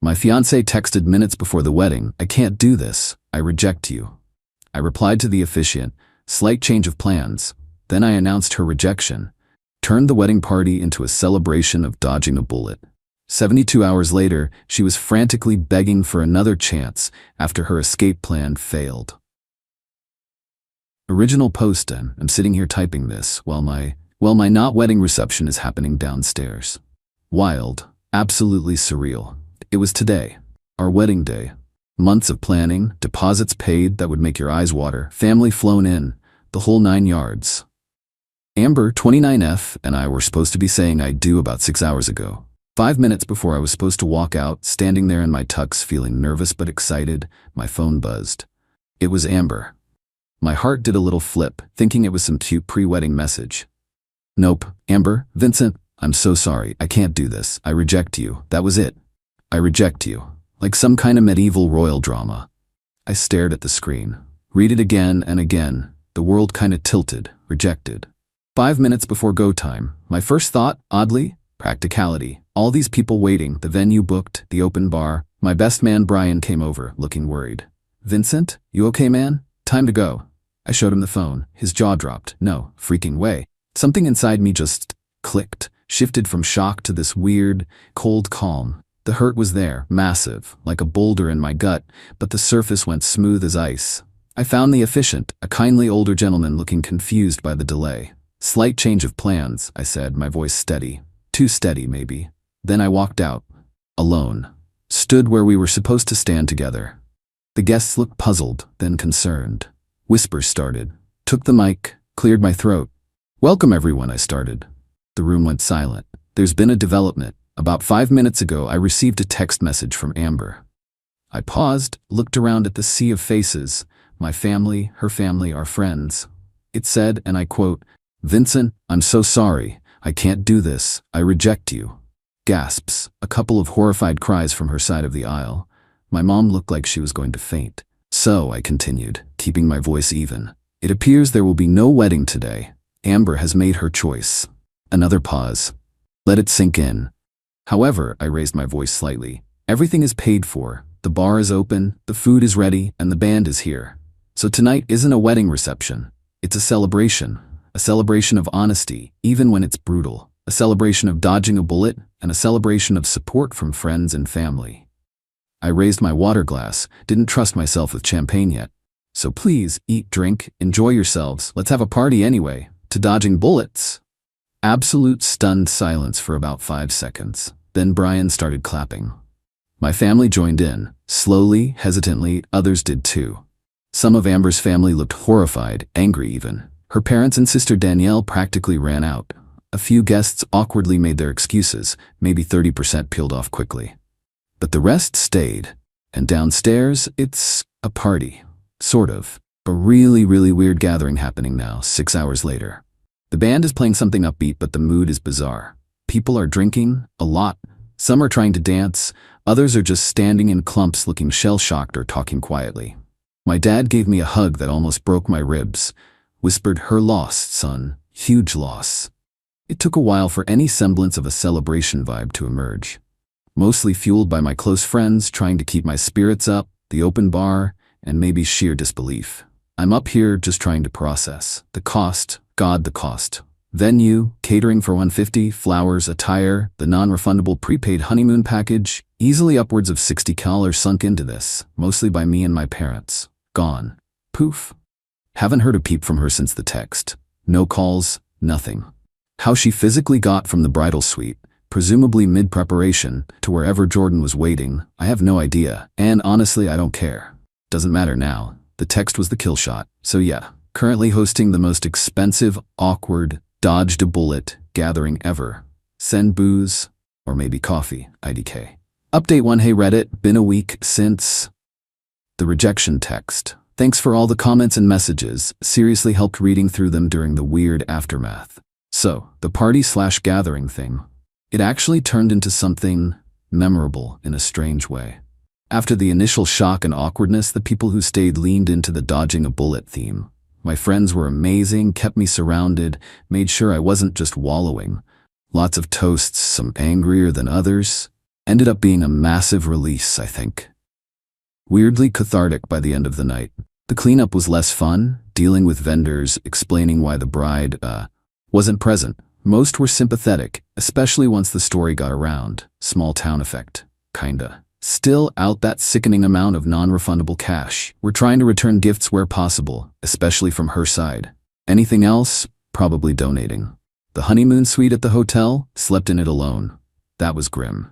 My fiancée texted minutes before the wedding, "I can't do this. I reject you." I replied to the officiant, "Slight change of plans." Then I announced her rejection, turned the wedding party into a celebration of dodging a bullet. 72 hours later, she was frantically begging for another chance after her escape plan failed. Original post, and I'm sitting here typing this while my not wedding reception is happening downstairs. Wild, absolutely surreal. It was today, our wedding day. Months of planning, deposits paid that would make your eyes water, family flown in, the whole 9 yards. Amber, 29F, and I were supposed to be saying I do about 6 hours ago. 5 minutes before I was supposed to walk out, standing there in my tux feeling nervous but excited, my phone buzzed. It was Amber. My heart did a little flip, thinking it was some cute pre-wedding message. "Nope, Amber, Vincent, I'm so sorry, I can't do this, I reject you." That was it. I reject you. Like some kind of medieval royal drama. I stared at the screen. Read it again and again. The world kinda tilted, rejected. 5 minutes before go time, my first thought, oddly, practicality. All these people waiting, the venue booked, the open bar. My best man Brian came over, looking worried. "Vincent, you okay, man? Time to go." I showed him the phone. His jaw dropped. No freaking way. Something inside me just clicked, shifted from shock to this weird, cold calm. The hurt was there, massive, like a boulder in my gut, but the surface went smooth as ice. I found the officiant, a kindly older gentleman looking confused by the delay. "Slight change of plans," I said, my voice steady. Too steady, maybe. Then I walked out. Alone. Stood where we were supposed to stand together. The guests looked puzzled, then concerned. Whispers started. Took the mic, cleared my throat. "Welcome everyone," I started. The room went silent. "There's been a development. About 5 minutes ago, I received a text message from Amber." I paused, looked around at the sea of faces. My family, her family, our friends. It said, and I quote, "Vincent, I'm so sorry. I can't do this. I reject you." Gasps, a couple of horrified cries from her side of the aisle. My mom looked like she was going to faint. "So," I continued, keeping my voice even, "it appears there will be no wedding today. Amber has made her choice." Another pause. Let it sink in. "However," I raised my voice slightly, "everything is paid for. The bar is open, the food is ready, and the band is here. So tonight isn't a wedding reception. It's a celebration. A celebration of honesty, even when it's brutal. A celebration of dodging a bullet, and a celebration of support from friends and family." I raised my water glass, didn't trust myself with champagne yet. "So please, eat, drink, enjoy yourselves. Let's have a party anyway. To dodging bullets." Absolute stunned silence for about 5 seconds. Then Brian started clapping. My family joined in. Slowly, hesitantly, others did too. Some of Amber's family looked horrified, angry even. Her parents and sister Danielle practically ran out. A few guests awkwardly made their excuses, maybe 30% peeled off quickly. But the rest stayed. And downstairs, it's a party. Sort of. A really, really weird gathering happening now, 6 hours later. The band is playing something upbeat, but the mood is bizarre. People are drinking, a lot. Some are trying to dance, others are just standing in clumps looking shell-shocked or talking quietly. My dad gave me a hug that almost broke my ribs. Whispered, "Her loss, son. Huge loss." It took a while for any semblance of a celebration vibe to emerge. Mostly fueled by my close friends trying to keep my spirits up, the open bar, and maybe sheer disbelief. I'm up here just trying to process. The cost, God, the cost. Venue, catering for 150, flowers, attire, the non-refundable prepaid honeymoon package, easily upwards of $60 sunk into this, mostly by me and my parents. Gone. Poof. Haven't heard a peep from her since the text. No calls, nothing. How she physically got from the bridal suite, presumably mid-preparation, to wherever Jordan was waiting, I have no idea, and honestly I don't care. Doesn't matter now. The text was the kill shot, so yeah. Currently hosting the most expensive, awkward, dodged a bullet gathering ever. Send booze, or maybe coffee, IDK. Update 1. Hey Reddit, been a week since the rejection text. Thanks for all the comments and messages, seriously helped reading through them during the weird aftermath. So, the party/gathering thing. It actually turned into something memorable in a strange way. After the initial shock and awkwardness, the people who stayed leaned into the dodging a bullet theme. My friends were amazing, kept me surrounded, made sure I wasn't just wallowing. Lots of toasts, some angrier than others. Ended up being a massive release, I think. Weirdly cathartic by the end of the night. The cleanup was less fun, dealing with vendors, explaining why the bride, wasn't present. Most were sympathetic, especially once the story got around. Small town effect. Kinda. Still out that sickening amount of non-refundable cash. We're trying to return gifts where possible, especially from her side. Anything else? Probably donating. The honeymoon suite at the hotel? Slept in it alone. That was grim.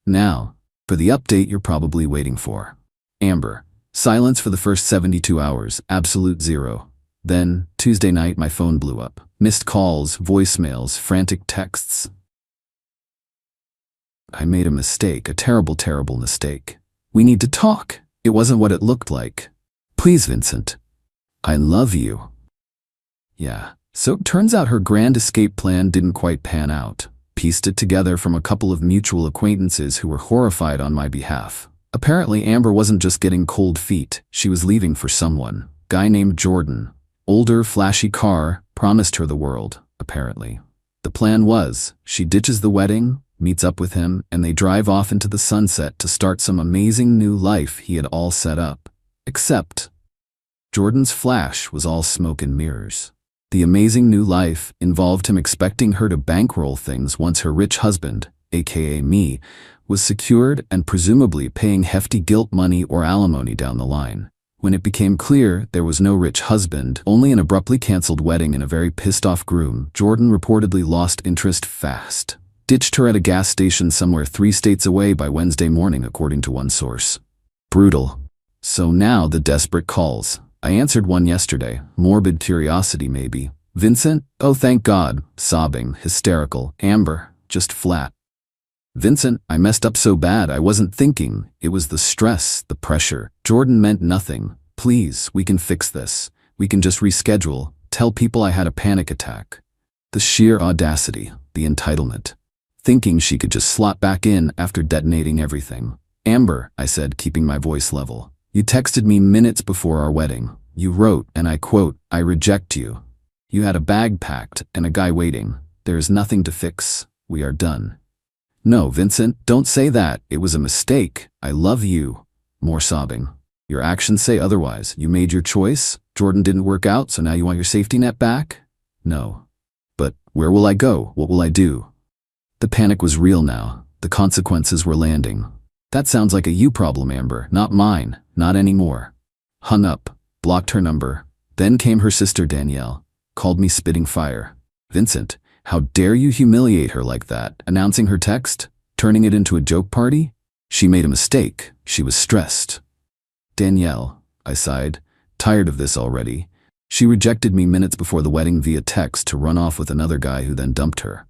Now, for the update you're probably waiting for. Amber. Silence for the first 72 hours, absolute zero. Then, Tuesday night, my phone blew up. Missed calls, voicemails, frantic texts. I made a mistake, a terrible, terrible mistake. We need to talk. It wasn't what it looked like. Please, Vincent. I love you. Yeah, so it turns out her grand escape plan didn't quite pan out. Pieced it together from a couple of mutual acquaintances who were horrified on my behalf. Apparently, Amber wasn't just getting cold feet, she was leaving for someone. Guy named Jordan. Older, flashy car, promised her the world, apparently. The plan was, she ditches the wedding, meets up with him, and they drive off into the sunset to start some amazing new life he had all set up. Except, Jordan's flash was all smoke and mirrors. The amazing new life involved him expecting her to bankroll things once her rich husband, aka me, was secured and presumably paying hefty guilt money or alimony down the line. When it became clear there was no rich husband, only an abruptly canceled wedding and a very pissed-off groom, Jordan reportedly lost interest fast. Ditched her at a gas station somewhere 3 states away by Wednesday morning, according to one source. Brutal. So now the desperate calls. I answered one yesterday. Morbid curiosity, maybe. Vincent? Oh, thank God. Sobbing, hysterical. Amber? Just flat. Vincent, I messed up so bad I wasn't thinking. It was the stress, the pressure. Jordan meant nothing. Please, we can fix this. We can just reschedule. Tell people I had a panic attack. The sheer audacity, the entitlement. Thinking she could just slot back in after detonating everything. Amber, I said, keeping my voice level. You texted me minutes before our wedding. You wrote, and I quote, I reject you. You had a bag packed and a guy waiting. There is nothing to fix. We are done. No, Vincent, don't say that. It was a mistake. I love you. More sobbing. Your actions say otherwise. You made your choice. Jordan didn't work out, so now you want your safety net back? No. But where will I go? What will I do? The panic was real now. The consequences were landing. That sounds like a you problem, Amber, not mine. Not anymore. Hung up. Blocked her number. Then came her sister Danielle. Called me spitting fire. Vincent, how dare you humiliate her like that? Announcing her text? Turning it into a joke party? She made a mistake. She was stressed. Danielle, I sighed. Tired of this already. She rejected me minutes before the wedding via text to run off with another guy who then dumped her.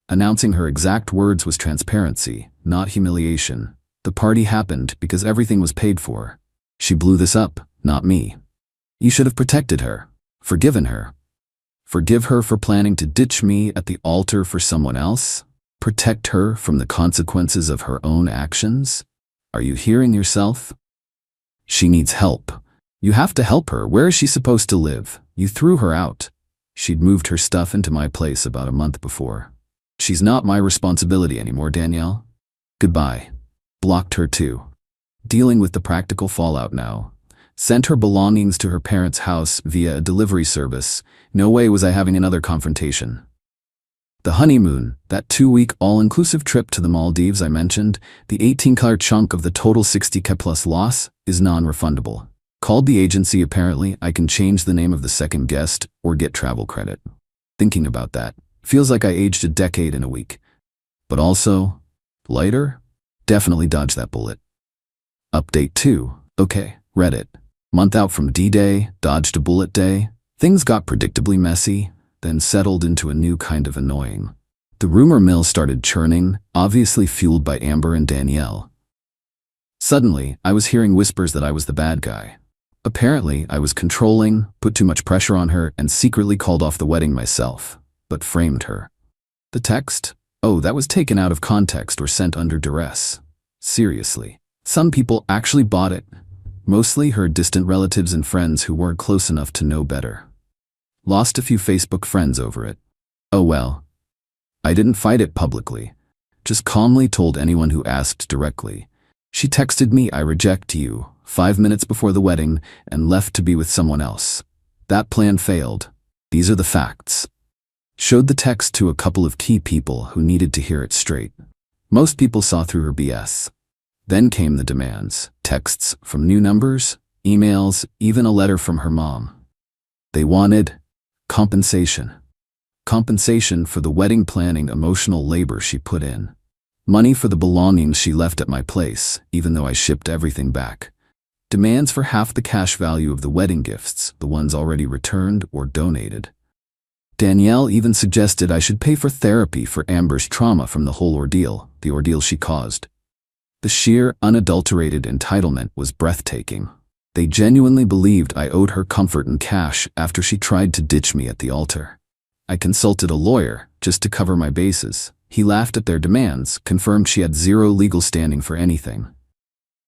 Announcing her exact words was transparency, not humiliation. The party happened because everything was paid for. She blew this up, not me. You should have protected her. Forgiven her. Forgive her for planning to ditch me at the altar for someone else? Protect her from the consequences of her own actions? Are you hearing yourself? She needs help. You have to help her. Where is she supposed to live? You threw her out. She'd moved her stuff into my place about a month before. She's not my responsibility anymore, Danielle. Goodbye. Blocked her too. Dealing with the practical fallout now. Sent her belongings to her parents' house via a delivery service. No way was I having another confrontation. The honeymoon, that 2-week all-inclusive trip to the Maldives I mentioned, the 18-car chunk of the total 60K plus loss, is non-refundable. Called the agency. Apparently I can change the name of the second guest or get travel credit. Thinking about that, feels like I aged a decade in a week. But also, lighter? Definitely dodged that bullet. Update 2. Okay, read it. Month out from D-Day, dodged a bullet day. Things got predictably messy, then settled into a new kind of annoying. The rumor mill started churning, obviously fueled by Amber and Danielle. Suddenly, I was hearing whispers that I was the bad guy. Apparently, I was controlling, put too much pressure on her, and secretly called off the wedding myself, but framed her. The text? Oh, that was taken out of context or sent under duress. Seriously. Some people actually bought it. Mostly her distant relatives and friends who weren't close enough to know better. Lost a few Facebook friends over it. Oh well. I didn't fight it publicly. just calmly told anyone who asked directly. She texted me, "I reject you," 5 minutes before the wedding and left to be with someone else. That plan failed. These are the facts. Showed the text to a couple of key people who needed to hear it straight. Most people saw through her BS. Then came the demands. Texts from new numbers, emails, even a letter from her mom. They wanted compensation. Compensation for the wedding planning emotional labor she put in. Money for the belongings she left at my place, even though I shipped everything back. Demands for half the cash value of the wedding gifts, the ones already returned or donated. Danielle even suggested I should pay for therapy for Amber's trauma from the whole ordeal, the ordeal she caused. The sheer, unadulterated entitlement was breathtaking. They genuinely believed I owed her comfort and cash after she tried to ditch me at the altar. I consulted a lawyer just to cover my bases. He laughed at their demands, confirmed she had zero legal standing for anything.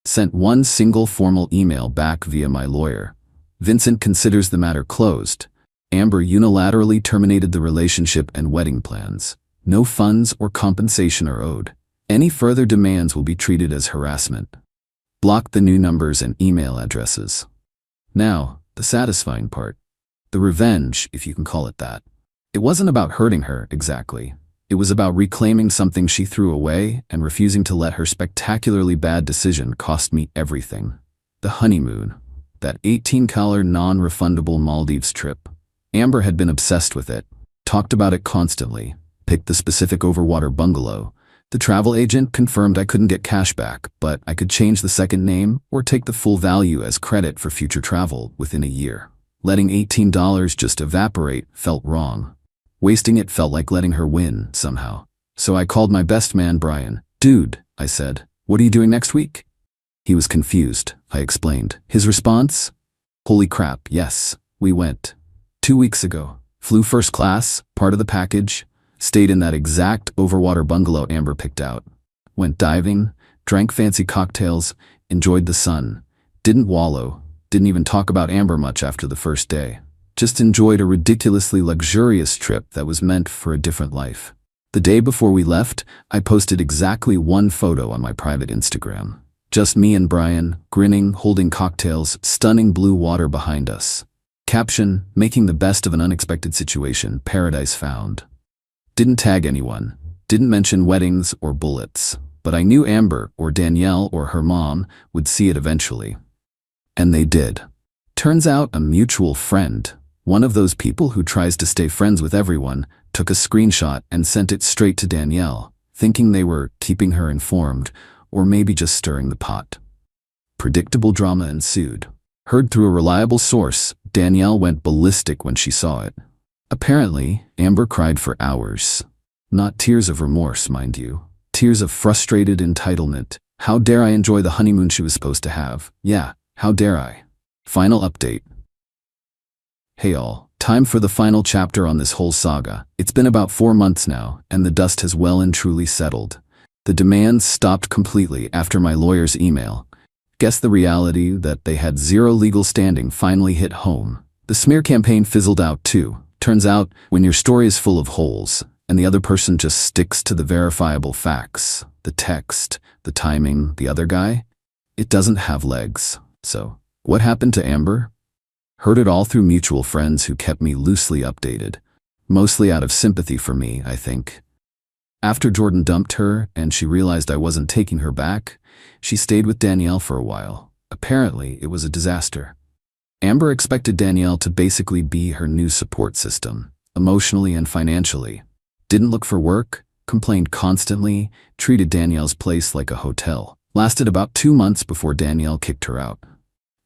Sent one single formal email back via my lawyer. Vincent considers the matter closed. Amber unilaterally terminated the relationship and wedding plans. No funds or compensation are owed. Any further demands will be treated as harassment. Block the new numbers and email addresses. Now, the satisfying part. The revenge, if you can call it that. It wasn't about hurting her, exactly. It was about reclaiming something she threw away and refusing to let her spectacularly bad decision cost me everything. The honeymoon. That $18 non-refundable Maldives trip. Amber had been obsessed with it. Talked about it constantly. Picked the specific overwater bungalow. The travel agent confirmed I couldn't get cash back, but I could change the second name or take the full value as credit for future travel within a year. Letting $18 just evaporate felt wrong. Wasting it felt like letting her win, somehow. So I called my best man, Brian. "Dude," I said, "what are you doing next week?" He was confused, I explained. His response? "Holy crap, yes, we went. 2 weeks ago. Flew first class, part of the package. Stayed in that exact overwater bungalow Amber picked out. Went diving, drank fancy cocktails, enjoyed the sun. Didn't wallow, didn't even talk about Amber much after the first day. Just enjoyed a ridiculously luxurious trip that was meant for a different life." The day before we left, I posted exactly one photo on my private Instagram. Just me and Brian, grinning, holding cocktails, stunning blue water behind us. Caption, "Making the best of an unexpected situation, paradise found." Didn't tag anyone, didn't mention weddings or bullets, but I knew Amber or Danielle or her mom would see it eventually. And they did. Turns out a mutual friend, one of those people who tries to stay friends with everyone, took a screenshot and sent it straight to Danielle, thinking they were keeping her informed or maybe just stirring the pot. Predictable drama ensued. Heard through a reliable source, Danielle went ballistic when she saw it. Apparently, Amber cried for hours. Not tears of remorse, mind you. Tears of frustrated entitlement. How dare I enjoy the honeymoon she was supposed to have? Yeah, how dare I? Final update. Hey all, time for the final chapter on this whole saga. It's been about 4 months now, and the dust has well and truly settled. The demands stopped completely after my lawyer's email. Guess the reality that they had zero legal standing finally hit home. The smear campaign fizzled out too. Turns out, when your story is full of holes, and the other person just sticks to the verifiable facts, the text, the timing, the other guy, it doesn't have legs. So, what happened to Amber? Heard it all through mutual friends who kept me loosely updated. Mostly out of sympathy for me, I think. After Jordan dumped her and she realized I wasn't taking her back, she stayed with Danielle for a while. Apparently, it was a disaster. Amber expected Danielle to basically be her new support system, emotionally and financially. Didn't look for work, complained constantly, treated Danielle's place like a hotel. Lasted about 2 months before Danielle kicked her out.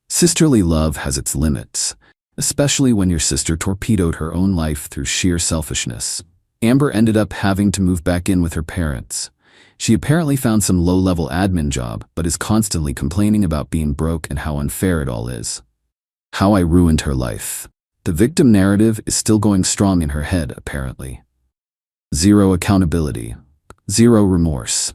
Sisterly love has its limits, especially when your sister torpedoed her own life through sheer selfishness. Amber ended up having to move back in with her parents. She apparently found some low-level admin job, but is constantly complaining about being broke and how unfair it all is. How I ruined her life. The victim narrative is still going strong in her head, apparently. Zero accountability. Zero remorse.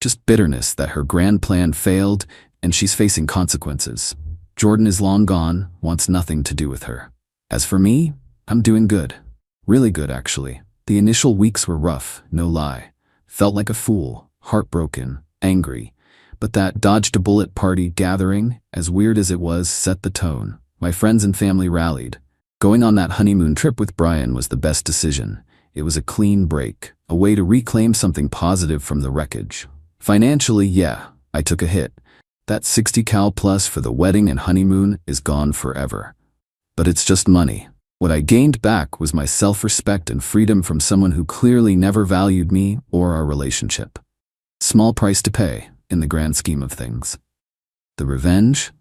Just bitterness that her grand plan failed and she's facing consequences. Jordan is long gone, wants nothing to do with her. As for me, I'm doing good. Really good, actually. The initial weeks were rough, no lie. Felt like a fool, heartbroken, angry. But that dodged-a-bullet party gathering, as weird as it was, set the tone. My friends and family rallied. Going on that honeymoon trip with Brian was the best decision. It was a clean break, a way to reclaim something positive from the wreckage. Financially, yeah, I took a hit. That 60 cal plus for the wedding and honeymoon is gone forever. But it's just money. What I gained back was my self-respect and freedom from someone who clearly never valued me or our relationship. Small price to pay, in the grand scheme of things. The revenge?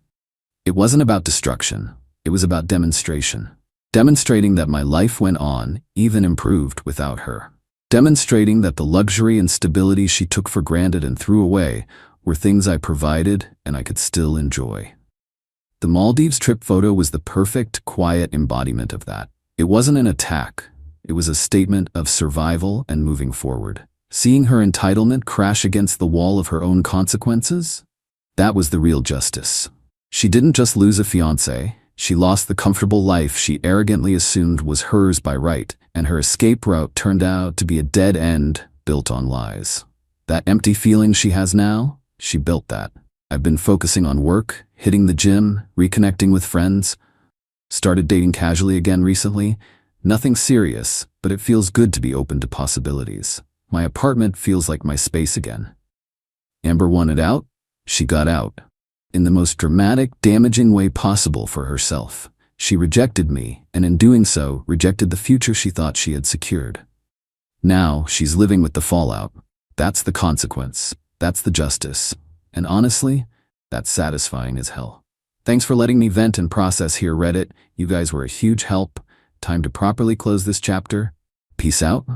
It wasn't about destruction. It was about demonstration. Demonstrating that my life went on, even improved without her. Demonstrating that the luxury and stability she took for granted and threw away were things I provided and I could still enjoy. The Maldives trip photo was the perfect, quiet embodiment of that. It wasn't an attack. It was a statement of survival and moving forward. Seeing her entitlement crash against the wall of her own consequences? That was the real justice. She didn't just lose a fiancé, she lost the comfortable life she arrogantly assumed was hers by right, and her escape route turned out to be a dead end built on lies. That empty feeling she has now, she built that. I've been focusing on work, hitting the gym, reconnecting with friends. Started dating casually again recently. Nothing serious, but it feels good to be open to possibilities. My apartment feels like my space again. Amber wanted out. She got out. In the most dramatic, damaging way possible for herself. She rejected me, and in doing so, rejected the future she thought she had secured. Now, she's living with the fallout. That's the consequence. That's the justice. And honestly, that's satisfying as hell. Thanks for letting me vent and process here, Reddit. You guys were a huge help. Time to properly close this chapter. Peace out.